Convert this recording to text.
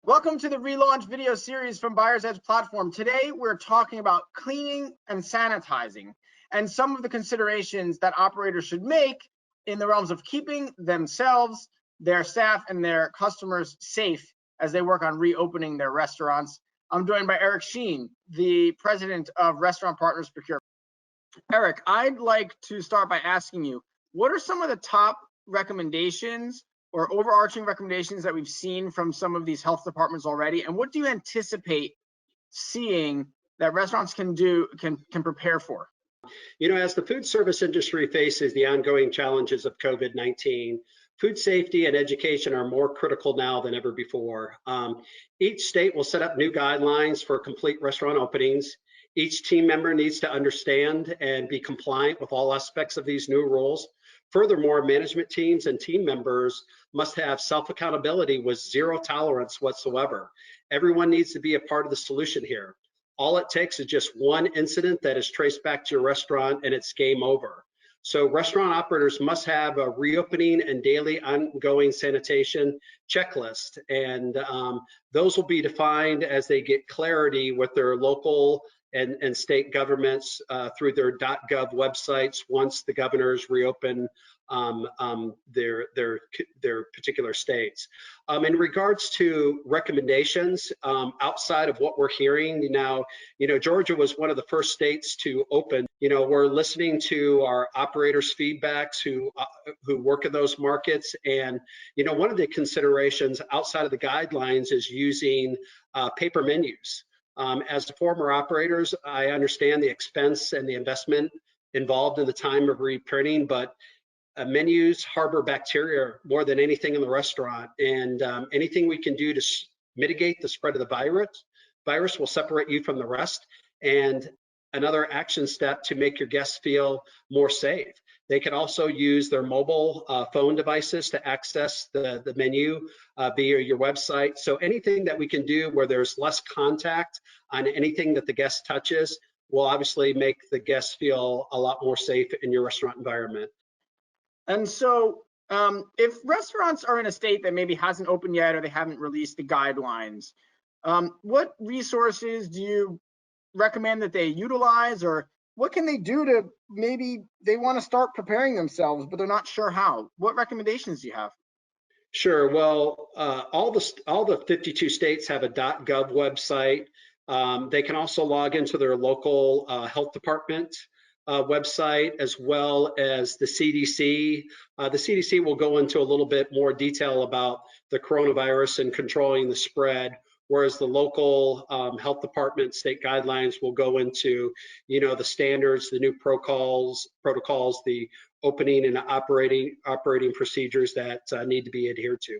Welcome to the relaunch video series from Buyer's Edge platform. Today, we're talking about cleaning and sanitizing and some of the considerations that operators should make in the realms of keeping themselves, their staff, and their customers safe as they work on reopening their restaurants. I'm joined by Eric Sheen, the president of Restaurant Partners Procurement. Eric, I'd like to start by asking you, what are some of the top recommendations or overarching recommendations that we've seen from some of these health departments already, and what do you anticipate seeing that restaurants can prepare for? You know, as the food service industry faces the ongoing challenges of COVID-19, food safety and education are more critical now than ever before. Each state will set up new guidelines for complete restaurant openings. Each team member needs to understand and be compliant with all aspects of these new rules. Furthermore, management teams and team members must have self-accountability with zero tolerance whatsoever. Everyone needs to be a part of the solution here. All it takes is just one incident that is traced back to your restaurant and it's game over. So restaurant operators must have a reopening and daily ongoing sanitation checklist. And those will be defined as they get clarity with their local and state governments through their .gov websites once the governors reopen their particular states. In regards to recommendations, outside of what we're hearing now, Georgia was one of the first states to open. We're listening to our operators' feedbacks who work in those markets, and one of the considerations outside of the guidelines is using paper menus. As former operators, I understand the expense and the investment involved in the time of reprinting, but menus harbor bacteria more than anything in the restaurant, and anything we can do to mitigate the spread of the virus will separate you from the rest, and another action step to make your guests feel more safe. They can also use their mobile phone devices to access the menu via your website. So anything that we can do where there's less contact on anything that the guest touches will obviously make the guests feel a lot more safe in your restaurant environment. And so if restaurants are in a state that maybe hasn't opened yet or they haven't released the guidelines, what resources do you recommend that they utilize, or what can they do to maybe they want to start preparing themselves, but they're not sure how? What recommendations do you have? Sure. Well, all the 52 states have a .gov website. They can also log into their local health department website, as well as the CDC. The CDC will go into a little bit more detail about the coronavirus and controlling the spread, whereas the local health department state guidelines will go into, the standards, the new protocols, the opening and operating procedures that need to be adhered to.